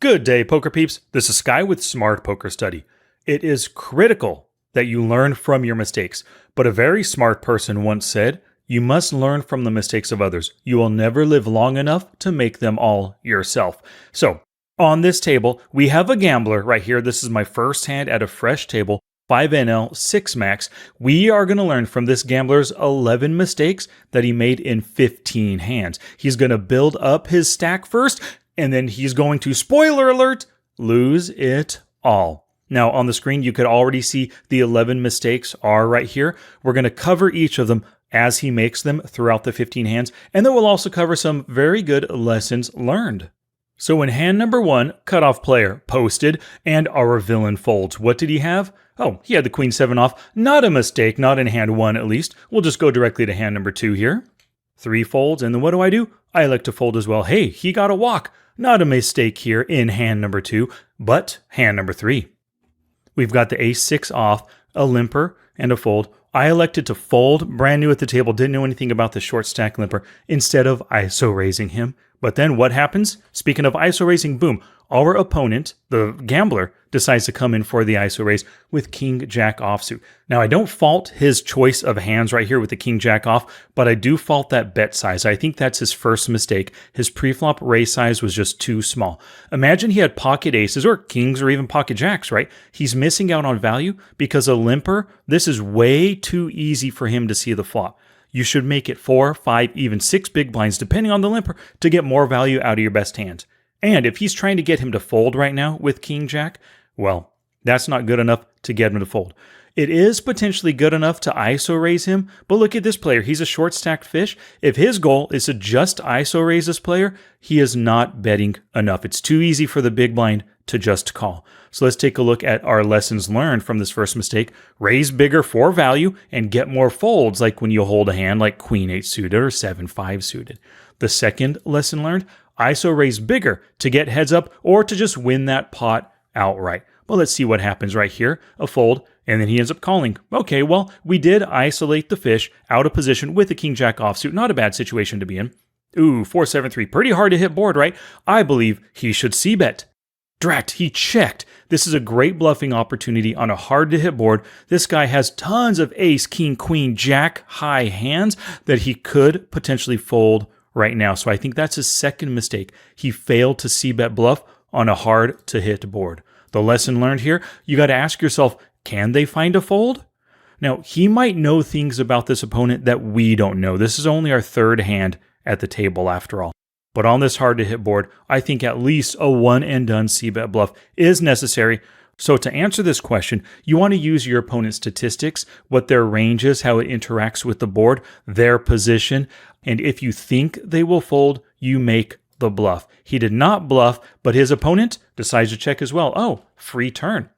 Good day, poker peeps. This is Sky with Smart Poker Study. It is critical that you learn from your mistakes, but a very smart person once said, you must learn from the mistakes of others. You will never live long enough to make them all yourself. So, on this table, we have a gambler right here. This is my first hand at a fresh table, 5NL 6 max. We are going to learn from this gambler's 11 mistakes that he made in 15 hands. He's going to build up his stack first, and then he's going to, spoiler alert, lose it all. Now, on the screen, you could already see the 11 mistakes are right here. We're going to cover each of them as he makes them throughout the 15 hands, and then we'll also cover some very good lessons learned. So in hand number 1, cutoff player posted, and our villain folds. What did he have? Oh, he had the Queen 7 off. Not a mistake, not in hand 1 at least. We'll just go directly to hand number 2 here. 3 folds, and then what do? I elect to fold as well. Hey, he got a walk. Not a mistake here in hand number 2, but hand number 3. We've got the ace 6 off, a limper, and a fold. I elected to fold, brand new at the table, didn't know anything about the short stack limper, instead of ISO raising him. But then what happens? Speaking of ISO raising, boom, our opponent, the gambler, decides to come in for the ISO raise with King Jack offsuit. Now, I don't fault his choice of hands right here with the King Jack off, but I do fault that bet size. I think that's his first mistake. His preflop raise size was just too small. Imagine he had pocket aces or kings or even pocket jacks, right? He's missing out on value because a limper, this is way too easy for him to see the flop. You should make it 4, 5, even 6 big blinds, depending on the limper, to get more value out of your best hands. And if he's trying to get him to fold right now with King Jack, well, that's not good enough to get him to fold. It is potentially good enough to ISO raise him, but look at this player. He's a short stacked fish. If his goal is to just ISO raise this player, he is not betting enough. It's too easy for the big blind to just call. So let's take a look at our lessons learned from this first mistake. Raise bigger for value and get more folds, like when you hold a hand like Queen 8 suited or 7-5 suited. The second lesson learned, ISO raise bigger to get heads up or to just win that pot outright. Well, let's see what happens right here. A fold, and then he ends up calling. Okay, well, we did isolate the fish out of position with the King Jack offsuit. Not a bad situation to be in. Ooh, 4-7-3. Pretty hard to hit board, right? I believe he should c-bet. Drat, he checked. This is a great bluffing opportunity on a hard-to-hit board. This guy has tons of ace, king, queen, jack, high hands that he could potentially fold right now. So I think that's his second mistake. He failed to c-bet bluff on a hard-to-hit board. The lesson learned here, you got to ask yourself, can they find a fold? Now, he might know things about this opponent that we don't know. This is only our third hand at the table after all. But on this hard-to-hit board, I think at least a one-and-done c-bet bluff is necessary. So to answer this question, you want to use your opponent's statistics, what their range is, how it interacts with the board, their position, and if you think they will fold, you make the bluff. He did not bluff, but his opponent decides to check as well. Oh, free turn.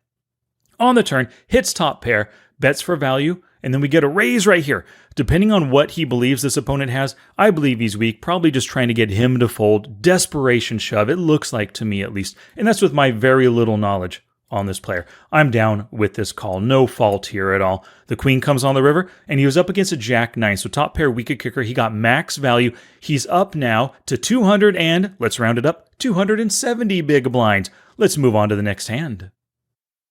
On the turn, hits top pair, bets for value, and then we get a raise right here. Depending on what he believes this opponent has, I believe he's weak, probably just trying to get him to fold. Desperation shove, it looks like to me at least. And that's with my very little knowledge on this player. I'm down with this call. No fault here at all. The queen comes on the river, and he was up against a jack 9. So top pair, weaker kicker. He got max value. He's up now to 200 and, let's round it up, 270 big blinds. Let's move on to the next hand.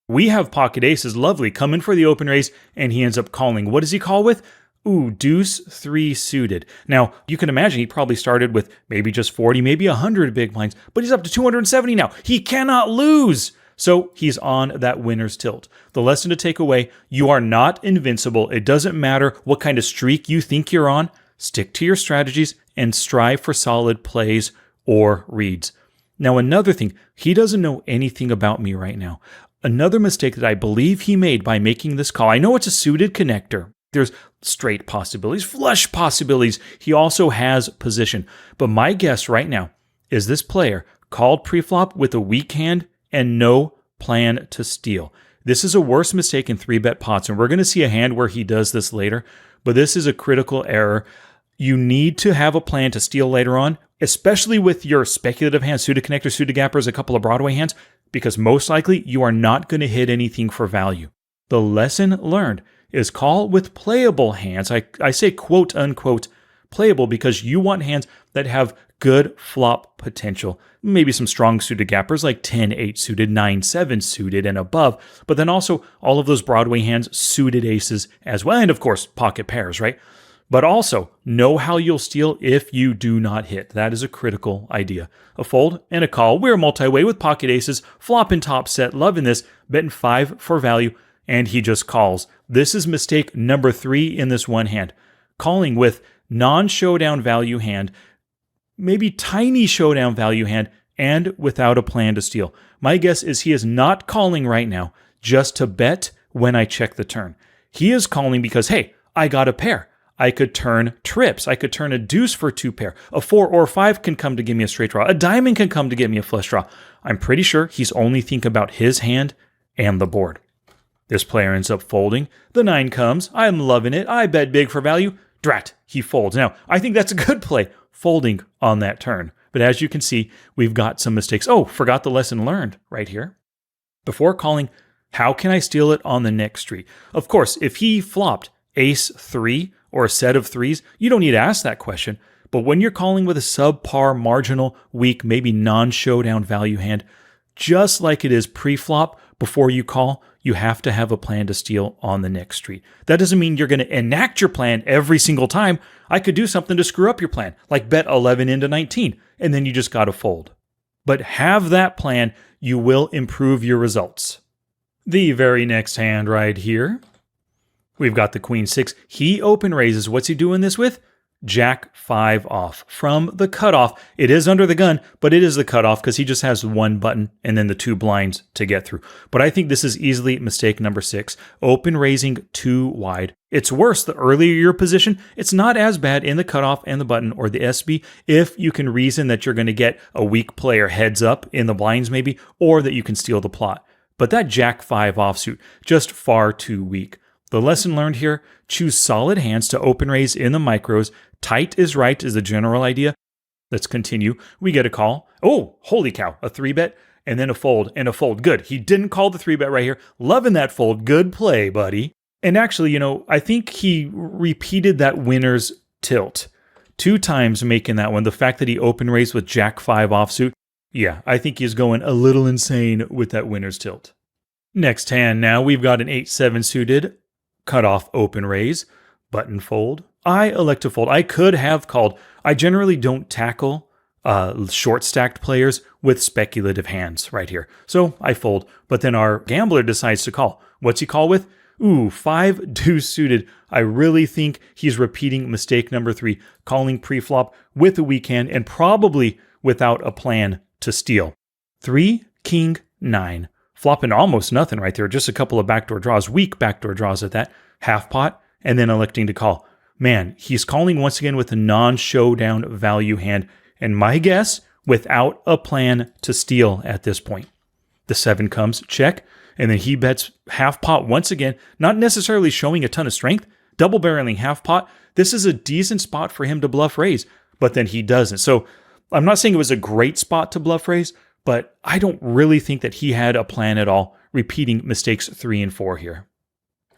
We have pocket aces, lovely, come in for the open raise, and he ends up calling. What does he call with? Ooh, deuce 3 suited. Now, you can imagine he probably started with maybe just 40, maybe 100 big blinds, but he's up to 270 now. He cannot lose. So he's on that winner's tilt. The lesson to take away, you are not invincible. It doesn't matter what kind of streak you think you're on. Stick to your strategies and strive for solid plays or reads. Now, another thing, he doesn't know anything about me right now. Another mistake that I believe he made by making this call, I know it's a suited connector. There's straight possibilities, flush possibilities. He also has position. But my guess right now is this player called preflop with a weak hand and no plan to steal. This is a worse mistake in 3-bet pots, and we're going to see a hand where he does this later, but this is a critical error. You need to have a plan to steal later on, especially with your speculative hands, suited connector, suited gappers, a couple of Broadway hands, because most likely you are not going to hit anything for value. The lesson learned is call with playable hands. I say quote unquote playable because you want hands that have good flop potential. Maybe some strong suited gappers like 10-8 suited, 9-7 suited, and above, but then also all of those Broadway hands, suited aces as well, and of course, pocket pairs, right? But also, know how you'll steal if you do not hit. That is a critical idea. A fold and a call. We're multi-way with pocket aces, flop and top set, loving this, betting 5 for value, and he just calls. This is mistake number 3 in this one hand. Calling with non-showdown value hand, maybe tiny showdown value hand, and without a plan to steal. My guess is he is not calling right now just to bet when I check the turn. He is calling because, hey, I got a pair. I could turn trips. I could turn a deuce for 2 pair. A 4 or 5 can come to give me a straight draw. A diamond can come to get me a flush draw. I'm pretty sure he's only thinking about his hand and the board. This player ends up folding. The 9 comes. I'm loving it. I bet big for value. Drat, he folds. Now, I think that's a good play, folding on that turn. But as you can see, we've got some mistakes. Oh, forgot the lesson learned right here. Before calling, how can I steal it on the next street? Of course, if he flopped ace 3 or a set of 3s, you don't need to ask that question. But when you're calling with a subpar, marginal, weak, maybe non-showdown value hand, just like it is pre-flop, before you call, you have to have a plan to steal on the next street. That doesn't mean you're going to enact your plan every single time. I could do something to screw up your plan, like bet 11 into 19, and then you just got to fold. But have that plan, you will improve your results. The very next hand right here, we've got the queen 6. He open raises. What's he doing this with? Jack 5 off from the cutoff. It is under the gun, but it is the cutoff because he just has 1 button and then the 2 blinds to get through. But I think this is easily mistake number 6. Open raising too wide. It's worse the earlier your position. It's not as bad in the cutoff and the button or the SB if you can reason that you're going to get a weak player heads up in the blinds maybe, or that you can steal the plot. But that Jack 5 offsuit, just far too weak. The lesson learned here, choose solid hands to open raise in the micros. Tight is right is the general idea. Let's continue. We get a call. Oh, holy cow, a 3-bet and then a fold and a fold. Good. He didn't call the 3-bet right here. Loving that fold. Good play, buddy. And actually, I think he repeated that winner's tilt 2 times making that one. The fact that he open raised with Jack 5 offsuit. Yeah, I think he's going a little insane with that winner's tilt. Next hand now, we've got an 8-7 suited. Cut off open raise, button fold. I elect to fold. I could have called. I generally don't tackle short stacked players with speculative hands right here. So I fold, but then our gambler decides to call. What's he call with? Ooh, 5 deuce suited. I really think he's repeating mistake number 3, calling pre-flop with a weak hand and probably without a plan to steal. 3, king, 9. Flopping almost nothing right there. Just a couple of backdoor draws, weak backdoor draws at that. Half pot, and then electing to call. Man, he's calling once again with a non-showdown value hand. And my guess, without a plan to steal at this point. The 7 comes, check, and then he bets half pot once again, not necessarily showing a ton of strength. Double barreling half pot. This is a decent spot for him to bluff raise, but then he doesn't. So I'm not saying it was a great spot to bluff raise, but I don't really think that he had a plan at all, repeating mistakes 3 and 4 here.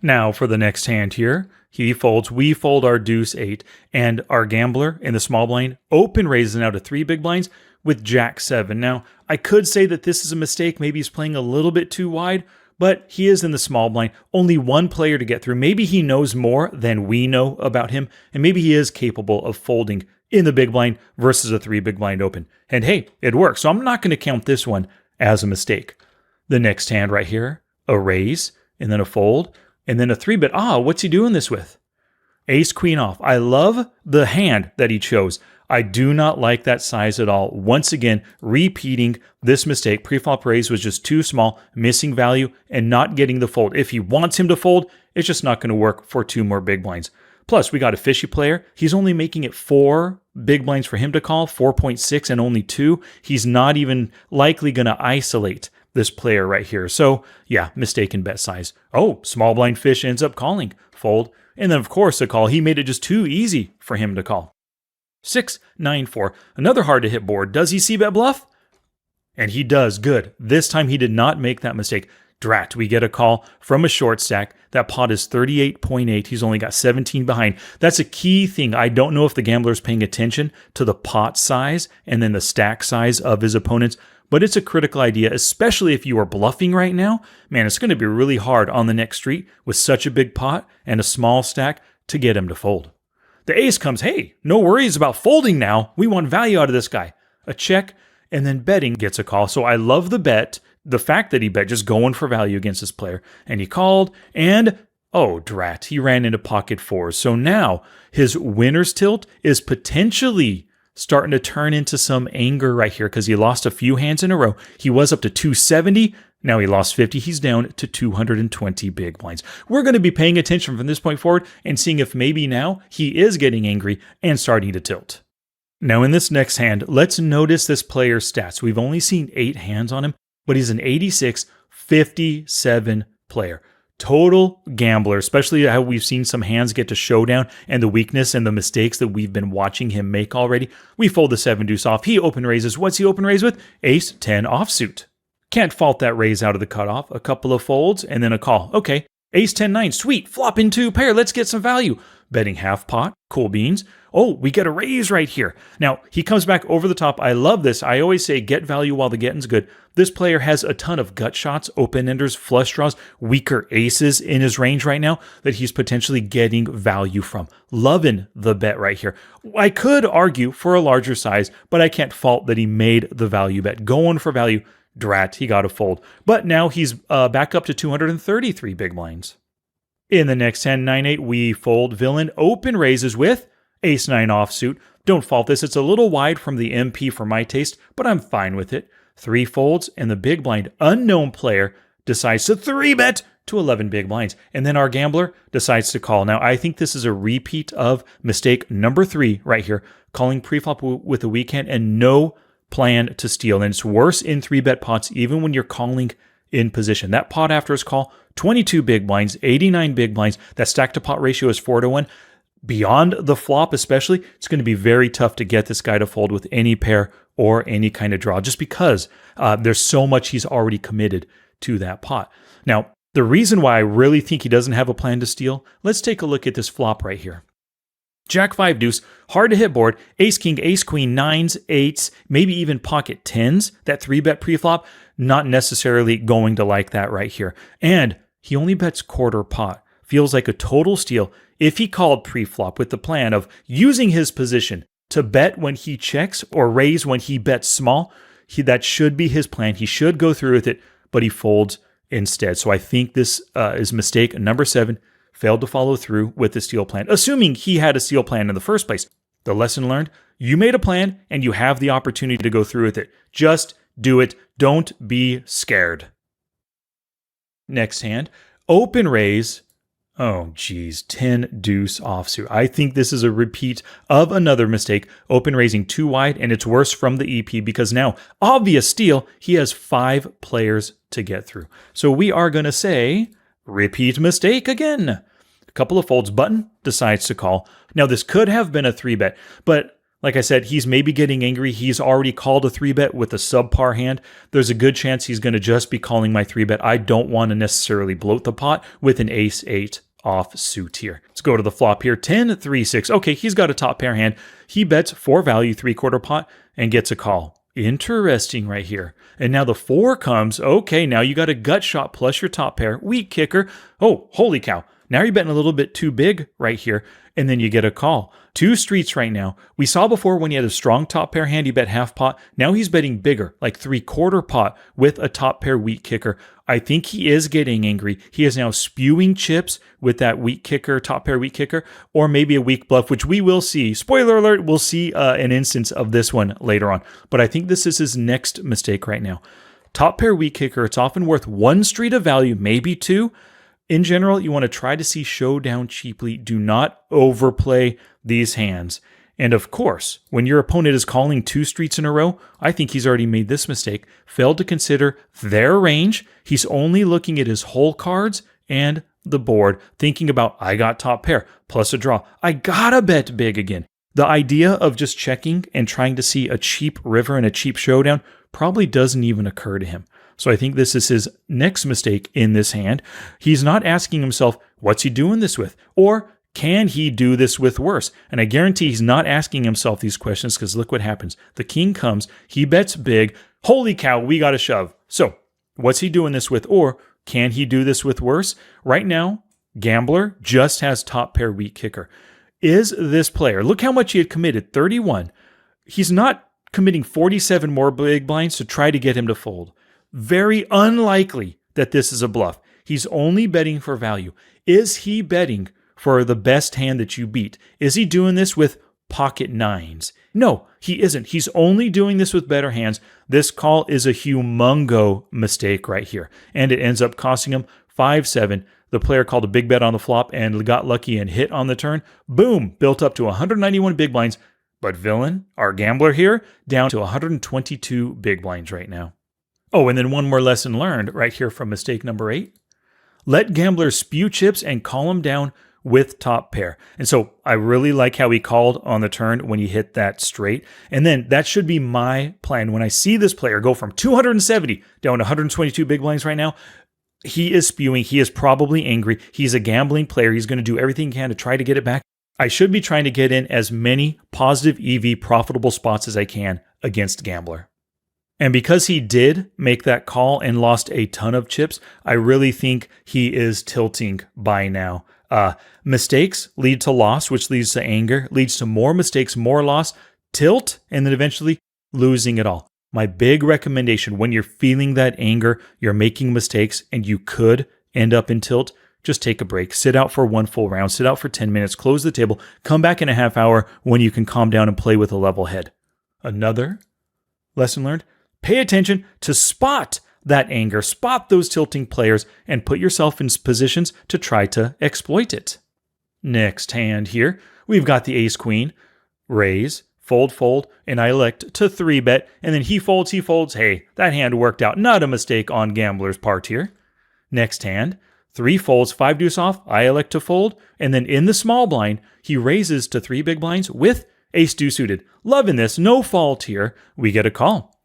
Now for the next hand here, he folds, we fold our deuce 8, and our gambler in the small blind open raises now to 3 big blinds with Jack 7. Now, I could say that this is a mistake. Maybe he's playing a little bit too wide, but he is in the small blind. Only 1 player to get through. Maybe he knows more than we know about him, and maybe he is capable of folding in the big blind versus a 3 big blind open. And hey, it works. So I'm not going to count this one as a mistake. The next hand right here, a raise, and then a fold, and then a 3-bet. What's he doing this with? Ace queen off. I love the hand that he chose. I do not like that size at all. Once again, repeating this mistake. Preflop raise was just too small, missing value, and not getting the fold. If he wants him to fold, it's just not going to work for 2 more big blinds. Plus, we got a fishy player. He's only making it 4 big blinds for him to call, 4.6 and only 2. He's not even likely going to isolate this player right here. So, yeah, mistaken bet size. Oh, small blind fish ends up calling. Fold. And then, of course, a call. He made it just too easy for him to call. 6, 9, 4. Another hard-to-hit board. Does he see bet bluff? And he does. Good. This time he did not make that mistake. Drat, we get a call from a short stack. That pot is 38.8. He's only got 17 behind. That's a key thing. I don't know if the gambler is paying attention to the pot size and then the stack size of his opponents, but it's a critical idea, especially if you are bluffing right now. Man, it's going to be really hard on the next street with such a big pot and a small stack to get him to fold. The ace comes, hey, no worries about folding now. We want value out of this guy. A check, and then betting gets a call. So I love the bet. The fact that he bet, just going for value against this player. And he called, and oh, drat, he ran into pocket fours. So now his winner's tilt is potentially starting to turn into some anger right here because he lost a few hands in a row. He was up to 270. Now he lost 50. He's down to 220 big blinds. We're going to be paying attention from this point forward and seeing if maybe now he is getting angry and starting to tilt. Now in this next hand, let's notice this player's stats. We've only seen 8 hands on him, but he's an 86-57 player. Total gambler, especially how we've seen some hands get to showdown and the weakness and the mistakes that we've been watching him make already. We fold the 7 deuce off. He open raises. What's he open raise with? Ace 10 offsuit. Can't fault that raise out of the cutoff. A couple of folds and then a call. Okay, ace 10-9, sweet. Flop into pair. Let's get some value. Betting half pot. Cool beans. Oh, we get a raise right here. Now, he comes back over the top. I love this. I always say get value while the getting's good. This player has a ton of gut shots, open-enders, flush draws, weaker aces in his range right now that he's potentially getting value from. Loving the bet right here. I could argue for a larger size, but I can't fault that he made the value bet. Going for value, drat, he got a fold. But now he's back up to 233 big blinds. In the next hand, 9-8, we fold villain. Open raises with ace 9 offsuit. Don't fault this. It's a little wide from the MP for my taste, but I'm fine with it. 3 folds, and the big blind unknown player decides to 3-bet to 11 big blinds. And then our gambler decides to call. Now, I think this is a repeat of mistake number 3 right here, calling preflop with a weak hand and no plan to steal. And it's worse in 3-bet pots, even when you're calling in position. That pot after his call, 22 big blinds, 89 big blinds. That stack to pot ratio is 4-1. Beyond the flop especially, it's going to be very tough to get this guy to fold with any pair or any kind of draw, just because there's so much he's already committed to that pot. Now, the reason why I really think he doesn't have a plan to steal, let's take a look at this flop right here. Jack 5 deuce, hard to hit board, ace king, ace queen, 9s, 8s, maybe even pocket 10s, that 3-bet preflop, not necessarily going to like that right here. And he only bets quarter pot. Feels like a total steal if he called preflop with the plan of using his position to bet when he checks or raise when he bets small. That should be his plan. He should go through with it, but he folds instead. So I think this is mistake number 7. Failed to follow through with the steal plan, assuming he had a steal plan in the first place. The lesson learned, you made a plan and you have the opportunity to go through with it. Just do it. Don't be scared. Next hand, open raise. Oh, geez, 10 deuce offsuit. I think this is a repeat of another mistake, open raising too wide, and it's worse from the EP because now, obvious steal, he has 5 players to get through. So we are going to say, repeat mistake again. A couple of folds, button decides to call. Now, this could have been a 3-bet, but like I said, he's maybe getting angry. He's already called a 3-bet with a subpar hand. There's a good chance he's going to just be calling my 3-bet. I don't want to necessarily bloat the pot with an ace 8 offsuit here. Let's go to the flop here. 10, 3, 6. Okay, he's got a top pair hand. He bets for value 3/4 pot and gets a call. Interesting right here. And now the 4 comes. Okay, now you got a gut shot plus your top pair. Weak kicker. Oh, holy cow. Now you're betting a little bit too big right here, and then you get a call. 2 streets right now. We saw before when he had a strong top pair hand, he bet half pot. Now he's betting bigger, like 3/4 pot with a top pair weak kicker. I think he is getting angry. He is now spewing chips with that weak kicker, top pair weak kicker, or maybe a weak bluff, which we will see. Spoiler alert, we'll see an instance of this one later on. But I think this is his next mistake right now. Top pair weak kicker, it's often worth 1 street of value, maybe 2. In general, you want to try to see showdown cheaply. Do not overplay these hands. And of course, when your opponent is calling 2 streets in a row, I think he's already made this mistake. Failed to consider their range. He's only looking at his whole cards and the board, thinking about, I got top pair plus a draw. I gotta bet big again. The idea of just checking and trying to see a cheap river and a cheap showdown, probably doesn't even occur to him. So I think this is his next mistake in this hand. He's not asking himself, what's he doing this with? Or can he do this with worse? And I guarantee he's not asking himself these questions, because look what happens. The king comes, he bets big. Holy cow, we got a shove. So what's he doing this with? Or can he do this with worse? Right now, Gambler just has top pair weak kicker. Is this player, look how much he had committed, 31. He's not committing 47 more big blinds to try to get him to fold. Very unlikely that this is a bluff. He's only betting for value. Is he betting for the best hand that you beat? Is he doing this with pocket nines? No, he isn't. He's only doing this with better hands. This call is a humongo mistake right here, and it ends up costing him 5-7. The player called a big bet on the flop and got lucky and hit on the turn. Boom, built up to 191 big blinds. But villain, our gambler here, down to 122 big blinds right now. Oh, and then one more lesson learned right here from mistake number 8. Let gamblers spew chips and call them down with top pair. And so I really like how he called on the turn when he hit that straight. And then that should be my plan. When I see this player go from 270 down to 122 big blinds right now, he is spewing. He is probably angry. He's a gambling player. He's going to do everything he can to try to get it back. I should be trying to get in as many positive EV profitable spots as I can against Gambler. And because he did make that call and lost a ton of chips, I really think he is tilting by now. Mistakes lead to loss, which leads to anger, leads to more mistakes, more loss, tilt, and then eventually losing it all. My big recommendation, when you're feeling that anger, you're making mistakes, and you could end up in tilt, just take a break. Sit out for one full round. Sit out for 10 minutes. Close the table. Come back in a half hour when you can calm down and play with a level head. Another lesson learned, pay attention to spot that anger. Spot those tilting players and put yourself in positions to try to exploit it. Next hand here, we've got the ace-queen, raise, fold, and I elect to 3-bet, and then he folds. Hey, that hand worked out. Not a mistake on Gambler's part here. Next hand, 3 folds, 5 deuce off, I elect to fold, and then in the small blind, he raises to 3 big blinds with ace deuce suited. Loving this, no fault here. We get a call.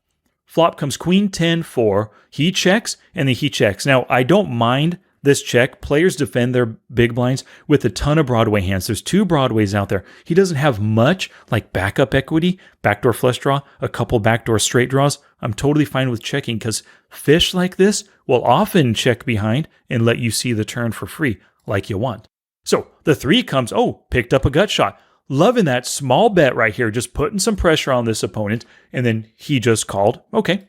Flop comes queen 10-4. He checks, and then he checks. Now, I don't mind this check. Players defend their big blinds with a ton of Broadway hands. There's 2 Broadways out there. He doesn't have much like backup equity, backdoor flush draw, a couple backdoor straight draws. I'm totally fine with checking because fish like this will often check behind and let you see the turn for free like you want. So the 3 comes, picked up a gut shot. Loving that small bet right here, just putting some pressure on this opponent, and then he just called. Okay.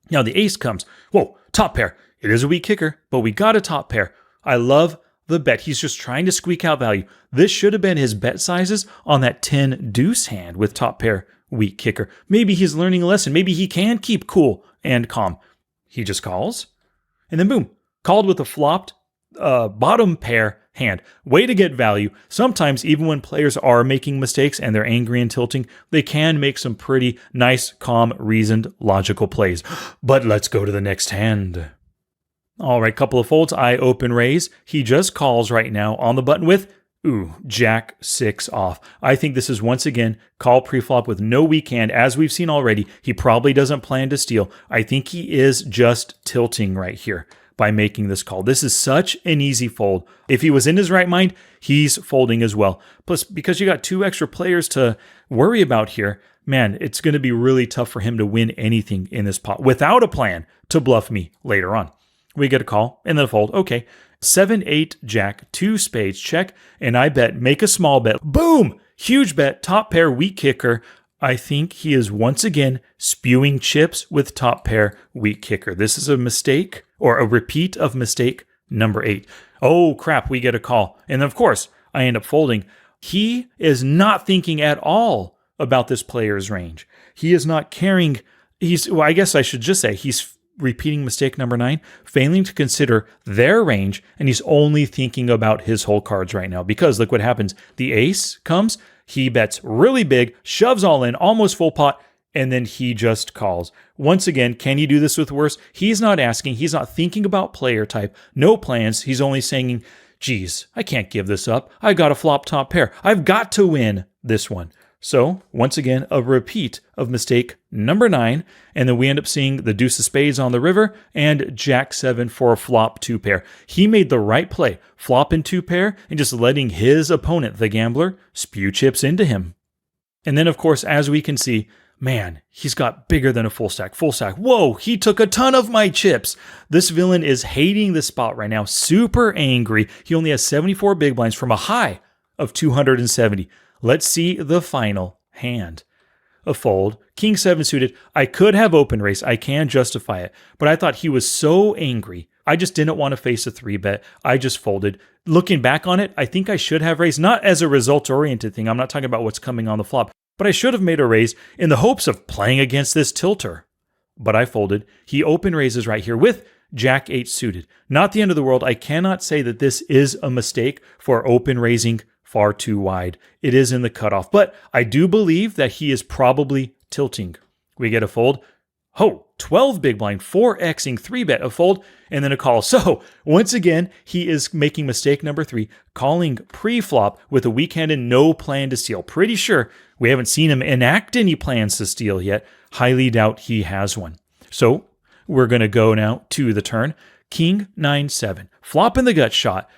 Now the ace comes. Whoa, top pair. It is a weak kicker, but we got a top pair. I love the bet. He's just trying to squeak out value. This should have been his bet sizes on that 10 deuce hand with top pair weak kicker. Maybe he's learning a lesson. Maybe he can keep cool and calm. He just calls, and then boom, called with a flopped bottom pair hand. Way to get value. Sometimes even when players are making mistakes and they're angry and tilting, they can make some pretty nice, calm, reasoned, logical plays. But let's go to the next hand. All right, couple of folds. I open raise. He just calls right now on the button with, Jack 6 off. I think this is once again call preflop with no weak hand. As we've seen already, he probably doesn't plan to steal. I think he is just tilting right here by making this call. This is such an easy fold. If he was in his right mind, he's folding as well. Plus, because you got 2 extra players to worry about here, man, it's going to be really tough for him to win anything in this pot without a plan to bluff me later on. We get a call and then a fold. Okay, 7-8 jack, 2 spades, check, and I bet, make a small bet. Boom! Huge bet, top pair, weak kicker. I think he is once again spewing chips with top pair, weak kicker. This is a mistake, or a repeat of mistake number 8. Oh crap, we get a call. And of course, I end up folding. He is not thinking at all about this player's range. He is not caring. I guess I should just say he's repeating mistake number 9, failing to consider their range, and he's only thinking about his whole cards right now. Because look what happens. The ace comes, he bets really big, shoves all in, almost full pot, and then he just calls. Once again, can he do this with worse? He's not asking. He's not thinking about player type. No plans. He's only saying, geez, I can't give this up. I got a flop top pair. I've got to win this one. So, once again, a repeat of mistake number 9, and then we end up seeing the deuce of spades on the river and jack 7 for a flop 2 pair. He made the right play, flop in 2 pair, and just letting his opponent, the gambler, spew chips into him. And then, of course, as we can see, man, he's got bigger than a full stack. Full stack. Whoa, he took a ton of my chips. This villain is hating the spot right now, super angry. He only has 74 big blinds from a high of 270. Let's see the final hand. A fold, king 7 suited. I could have open race, I can justify it, but I thought he was so angry. I just didn't want to face a 3-bet. I just folded. Looking back on it, I think I should have raised, not as a result-oriented thing. I'm not talking about what's coming on the flop, but I should have made a raise in the hopes of playing against this tilter. But I folded. He open raises right here with jack 8 suited. Not the end of the world. I cannot say that this is a mistake for open raising far too wide. It is in the cutoff, but I do believe that he is probably tilting. We get a fold. 12 big blind, 4xing, 3-bet, a fold, and then a call. So once again, he is making mistake number 3, calling pre-flop with a weak hand and no plan to steal. Pretty sure we haven't seen him enact any plans to steal yet. Highly doubt he has one. So we're going to go now to the turn. King 9-7, flop in the gut shot.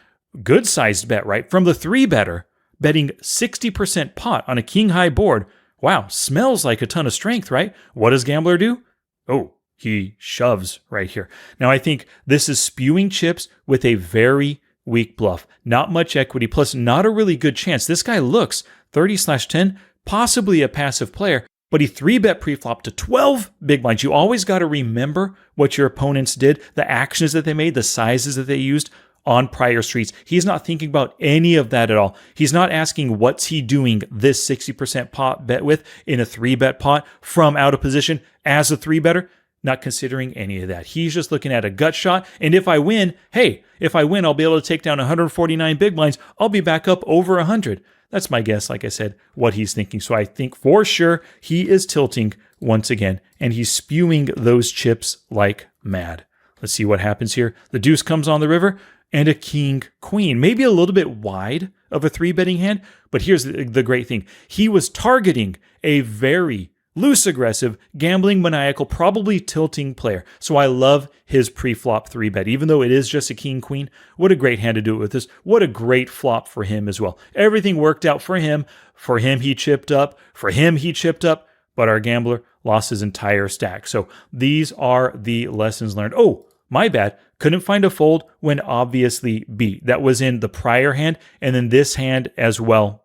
Good sized bet, right? From the 3-better, betting 60% pot on a king high board. Wow, smells like a ton of strength, right? What does gambler do? Oh, he shoves right here. Now, I think this is spewing chips with a very weak bluff. Not much equity, plus not a really good chance. This guy looks 30/10, possibly a passive player, but he 3-bet preflop to 12 big blinds. You always got to remember what your opponents did, the actions that they made, the sizes that they used on prior streets. He's not thinking about any of that at all. He's not asking what's he doing this 60% pot bet with in a 3-bet pot from out of position as a 3-better. Not considering any of that. He's just looking at a gut shot. And if I win, hey, if I win, I'll be able to take down 149 big blinds. I'll be back up over 100. That's my guess, like I said, what he's thinking. So I think for sure he is tilting once again, and he's spewing those chips like mad. Let's see what happens here. The deuce comes on the river, and a king queen. Maybe a little bit wide of a 3-betting hand, but here's the great thing. He was targeting a very loose aggressive, gambling maniacal, probably tilting player. So I love his pre-flop 3-bet. Even though it is just a king queen, what a great hand to do it with this. What a great flop for him as well. Everything worked out for him. For him, he chipped up. For him, he chipped up. But our gambler lost his entire stack. So these are the lessons learned. Oh, my bad. Couldn't find a fold when obviously beat. That was in the prior hand and then this hand as well.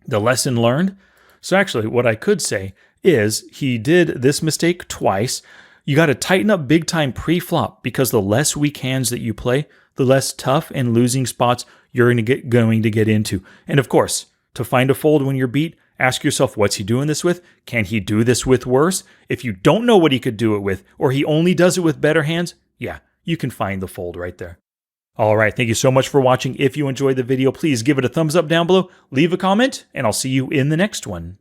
The lesson learned. So actually what I could say is he did this mistake twice. You got to tighten up big time pre-flop because the less weak hands that you play, the less tough and losing spots you're going to get into. And of course, to find a fold when you're beat, ask yourself, what's he doing this with? Can he do this with worse? If you don't know what he could do it with, or he only does it with better hands, yeah, you can find the fold right there. All right, thank you so much for watching. If you enjoyed the video, please give it a thumbs up down below, leave a comment, and I'll see you in the next one.